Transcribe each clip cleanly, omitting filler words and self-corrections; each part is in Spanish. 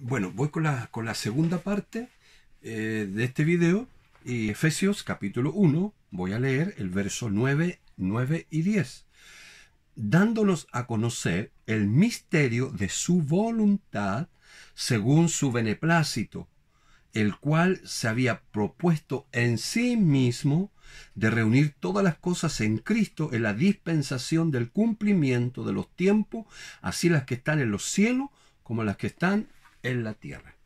Bueno, voy con la segunda parte de este video. Y Efesios capítulo 1, voy a leer el verso 9, 9 y 10. Dándonos a conocer el misterio de su voluntad según su beneplácito, el cual se había propuesto en sí mismo de reunir todas las cosas en Cristo en la dispensación del cumplimiento de los tiempos, así las que están en los cielos como las que están en la tierra.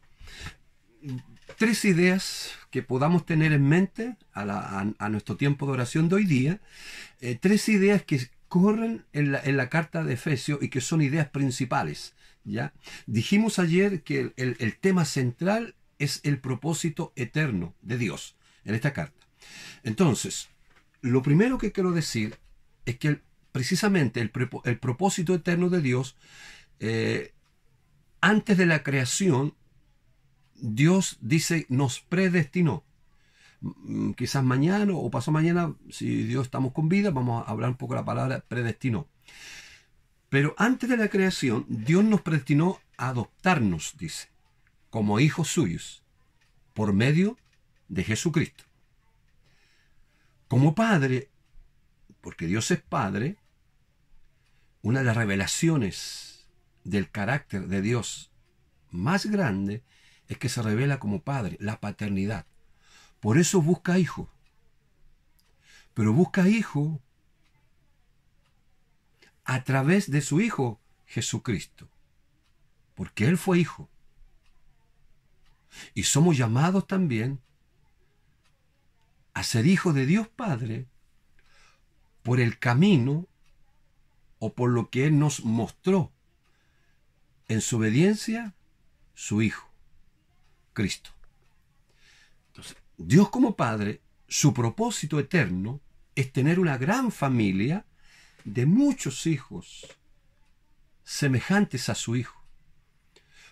Tres ideas que podamos tener en mente a nuestro tiempo de oración de hoy día. Tres ideas que corren en la carta de Efesios y que son ideas principales. ¿Ya? Dijimos ayer que el tema central es el propósito eterno de Dios en esta carta. Entonces, lo primero que quiero decir es que precisamente el propósito eterno de Dios, antes de la creación, Dios dice, nos predestinó. Quizás mañana o pasado mañana, si Dios estamos con vida, vamos a hablar un poco de la palabra predestinó. Pero antes de la creación, Dios nos predestinó a adoptarnos, dice, como hijos suyos, por medio de Jesucristo. Como Padre, porque Dios es Padre, una de las revelaciones del carácter de Dios más grande es que se revela como Padre, la paternidad. Por eso busca hijo. Pero busca hijo a través de su Hijo Jesucristo. Porque Él fue hijo. Y somos llamados también a ser hijos de Dios Padre por el camino o por lo que Él nos mostró en su obediencia, su Hijo, Cristo. Entonces, Dios como Padre, su propósito eterno es tener una gran familia de muchos hijos semejantes a su Hijo.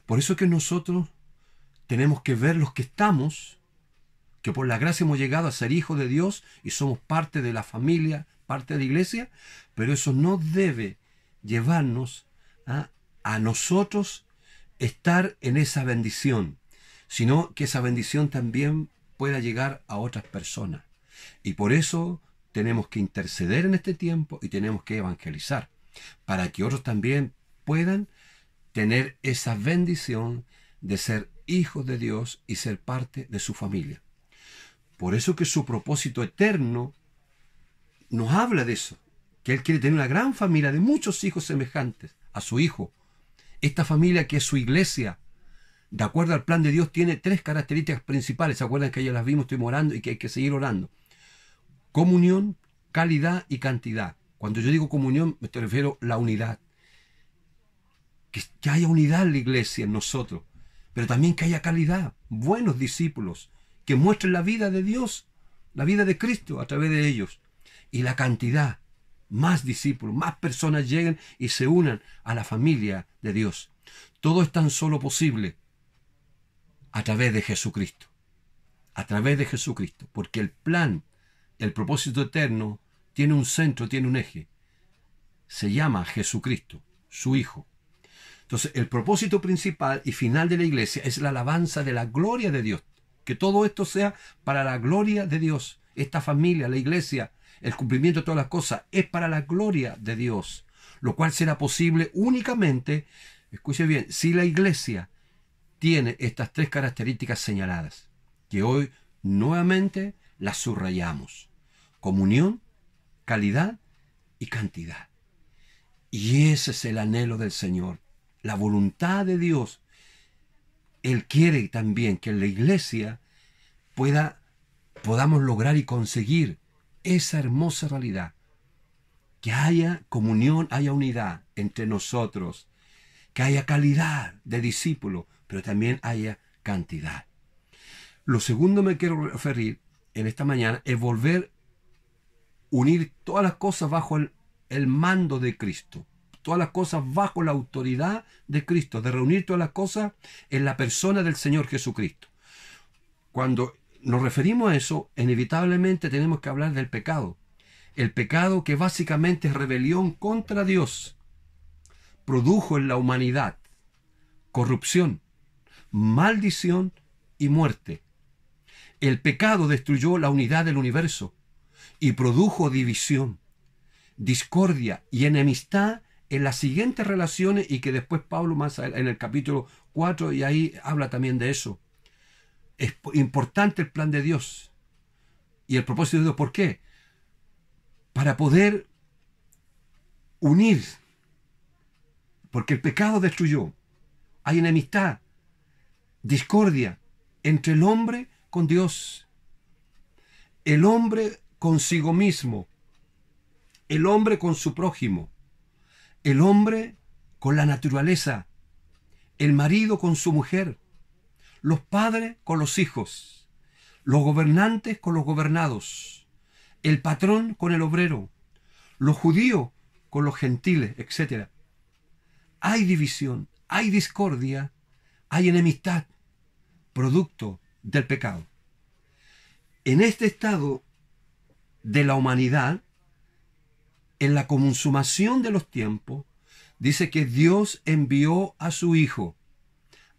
Por eso que nosotros tenemos que ver los que estamos, que por la gracia hemos llegado a ser hijos de Dios y somos parte de la familia, parte de la iglesia, pero eso no debe llevarnos a nosotros estar en esa bendición, sino que esa bendición también pueda llegar a otras personas. Y por eso tenemos que interceder en este tiempo y tenemos que evangelizar, para que otros también puedan tener esa bendición de ser hijos de Dios y ser parte de su familia. Por eso que su propósito eterno nos habla de eso, que Él quiere tener una gran familia de muchos hijos semejantes a su Hijo. Esta familia que es su iglesia, de acuerdo al plan de Dios, tiene tres características principales. ¿Se acuerdan que ya las vimos, estuvimos orando y que hay que seguir orando? Comunión, calidad y cantidad. Cuando yo digo comunión, me refiero a la unidad. Que haya unidad en la iglesia, en nosotros, pero también que haya calidad, buenos discípulos, que muestren la vida de Dios, la vida de Cristo a través de ellos. Y la cantidad, más discípulos, más personas lleguen y se unan a la familia de Dios. Todo es tan solo posible a través de Jesucristo. A través de Jesucristo. Porque el plan, el propósito eterno, tiene un centro, tiene un eje. Se llama Jesucristo, su Hijo. Entonces, el propósito principal y final de la iglesia es la alabanza de la gloria de Dios. Que todo esto sea para la gloria de Dios. Esta familia, la iglesia, el cumplimiento de todas las cosas, es para la gloria de Dios. Lo cual será posible únicamente, escuche bien, si la iglesia tiene estas tres características señaladas, que hoy nuevamente las subrayamos. Comunión, calidad y cantidad. Y ese es el anhelo del Señor. La voluntad de Dios. Él quiere también que en la iglesia podamos lograr y conseguir esa hermosa realidad. Que haya comunión, haya unidad entre nosotros. Que haya calidad de discípulos, pero también haya cantidad. Lo segundo me quiero referir en esta mañana es volver a unir todas las cosas bajo el mando de Cristo. Todas las cosas bajo la autoridad de Cristo, de reunir todas las cosas en la persona del Señor Jesucristo. Cuando nos referimos a eso, inevitablemente tenemos que hablar del pecado. El pecado que básicamente es rebelión contra Dios, produjo en la humanidad corrupción, maldición y muerte. El pecado destruyó la unidad del universo y produjo división, discordia y enemistad en las siguientes relaciones, y que después Pablo más en el capítulo 4 y ahí habla también de eso. Es importante el plan de Dios y el propósito de Dios. ¿Por qué? Para poder unir, porque el pecado destruyó. Hay enemistad, discordia entre el hombre con Dios, el hombre consigo mismo, el hombre con su prójimo, el hombre con la naturaleza, el marido con su mujer, los padres con los hijos, los gobernantes con los gobernados, el patrón con el obrero, los judíos con los gentiles, etc. Hay división, hay discordia, hay enemistad, producto del pecado. En este estado de la humanidad, en la consumación de los tiempos, dice que Dios envió a su Hijo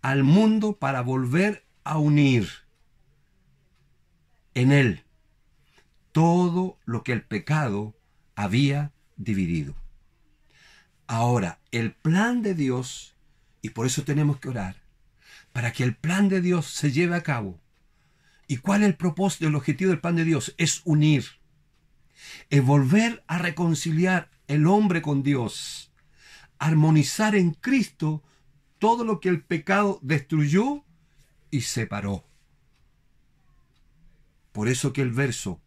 al mundo para volver a unir en Él todo lo que el pecado había dividido. Ahora, el plan de Dios, y por eso tenemos que orar, para que el plan de Dios se lleve a cabo. ¿Y cuál es el propósito, el objetivo del plan de Dios? Es unir, es volver a reconciliar el hombre con Dios, armonizar en Cristo todo lo que el pecado destruyó y separó. Por eso que el verso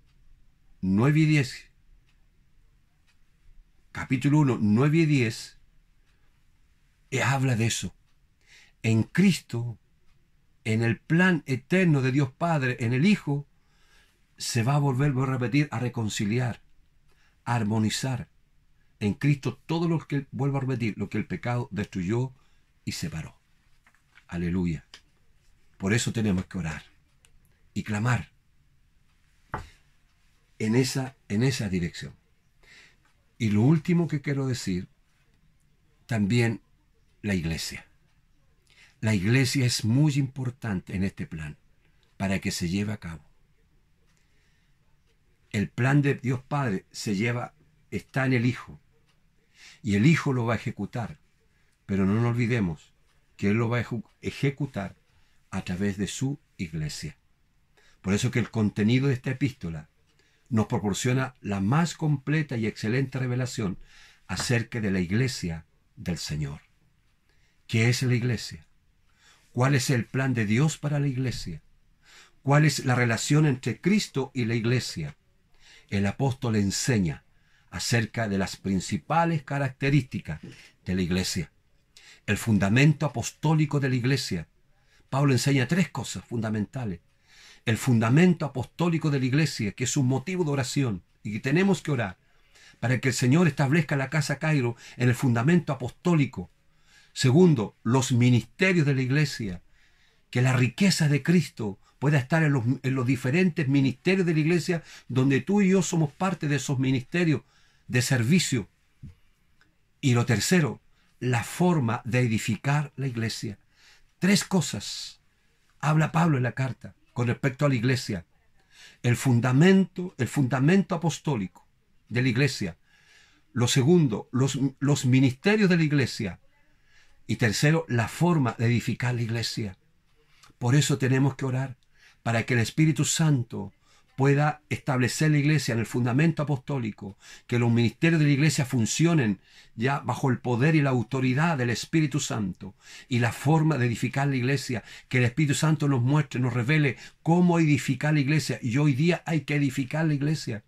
9 y 10, capítulo 1, 9 y 10, habla de eso. En Cristo, en el plan eterno de Dios Padre, en el Hijo, se va a volver, voy a repetir, a reconciliar, a armonizar en Cristo todo lo que, vuelvo a repetir, lo que el pecado destruyó y separó. Aleluya. Por eso tenemos que orar y clamar en esa dirección. Y lo último que quiero decir, también la iglesia. La iglesia es muy importante en este plan para que se lleve a cabo. El plan de Dios Padre está en el Hijo, y el Hijo lo va a ejecutar, pero no nos olvidemos que Él lo va a ejecutar a través de su iglesia. Por eso que el contenido de esta epístola nos proporciona la más completa y excelente revelación acerca de la iglesia del Señor. ¿Qué es la iglesia? ¿Cuál es el plan de Dios para la iglesia? ¿Cuál es la relación entre Cristo y la iglesia? El apóstol enseña acerca de las principales características de la iglesia. El fundamento apostólico de la iglesia. Pablo enseña 3 cosas fundamentales. El fundamento apostólico de la iglesia, que es un motivo de oración, y que tenemos que orar para que el Señor establezca la casa Cairo en el fundamento apostólico. Segundo, los ministerios de la iglesia, que la riqueza de Cristo pueda estar en los diferentes ministerios de la iglesia, donde tú y yo somos parte de esos ministerios de servicio. Y lo tercero, la forma de edificar la iglesia. 3 cosas habla Pablo en la carta con respecto a la iglesia. El fundamento apostólico de la iglesia. Lo segundo, los ministerios de la iglesia. Y tercero, la forma de edificar la iglesia. Por eso tenemos que orar, para que el Espíritu Santo pueda establecer la iglesia en el fundamento apostólico, que los ministerios de la iglesia funcionen ya bajo el poder y la autoridad del Espíritu Santo, y la forma de edificar la iglesia, que el Espíritu Santo nos muestre, nos revele cómo edificar la iglesia. Y hoy día hay que edificar la iglesia.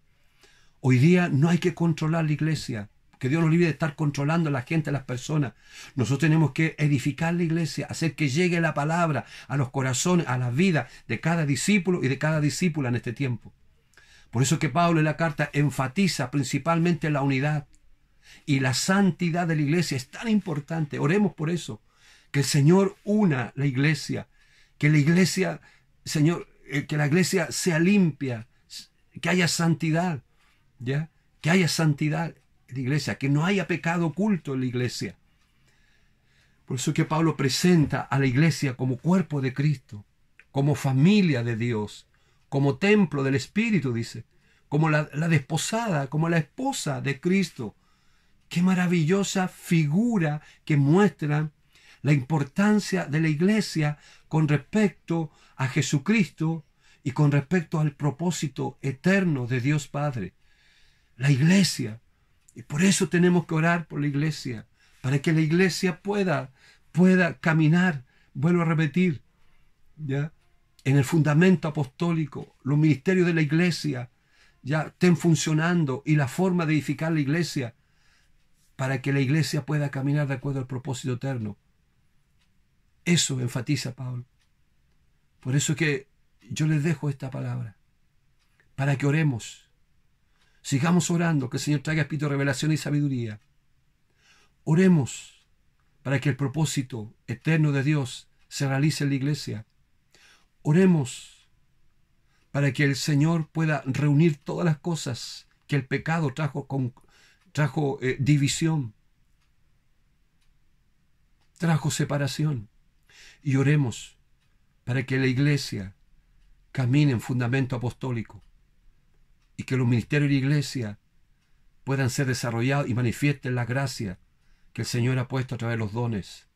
Hoy día no hay que controlar la iglesia. Que Dios nos libre de estar controlando a la gente, a las personas. Nosotros tenemos que edificar la iglesia, hacer que llegue la palabra a los corazones, a la vida de cada discípulo y de cada discípula en este tiempo. Por eso que Pablo en la carta enfatiza principalmente la unidad y la santidad de la iglesia. Es tan importante. Oremos por eso. Que el Señor una la iglesia. Que la iglesia, Señor, que la iglesia sea limpia. Que haya santidad. ¿Ya? Que haya santidad en la iglesia, que no haya pecado oculto en la iglesia. Por eso que Pablo presenta a la iglesia como cuerpo de Cristo, como familia de Dios, como templo del Espíritu, dice, como la desposada, como la esposa de Cristo. Qué maravillosa figura que muestra la importancia de la iglesia con respecto a Jesucristo y con respecto al propósito eterno de Dios Padre. La iglesia. Y por eso tenemos que orar por la iglesia, para que la iglesia pueda caminar, vuelvo a repetir, ¿ya?, en el fundamento apostólico. Los ministerios de la iglesia ya estén funcionando y la forma de edificar la iglesia, para que la iglesia pueda caminar de acuerdo al propósito eterno. Eso enfatiza Pablo. Por eso que yo les dejo esta palabra, para que oremos. Sigamos orando, que el Señor traiga espíritu de revelación y sabiduría. Oremos para que el propósito eterno de Dios se realice en la iglesia. Oremos para que el Señor pueda reunir todas las cosas que el pecado trajo división, trajo separación. Y oremos para que la iglesia camine en fundamento apostólico y que los ministerios de la iglesia puedan ser desarrollados y manifiesten la gracia que el Señor ha puesto a través de los dones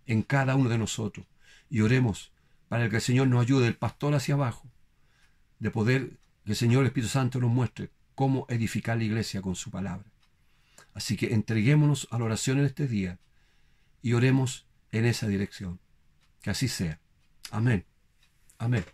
en cada uno de nosotros. Y oremos para que el Señor nos ayude, del pastor hacia abajo, de poder que el Señor, el Espíritu Santo, nos muestre cómo edificar la iglesia con su palabra. Así que entreguémonos a la oración en este día y oremos en esa dirección. Que así sea. Amén. Amén.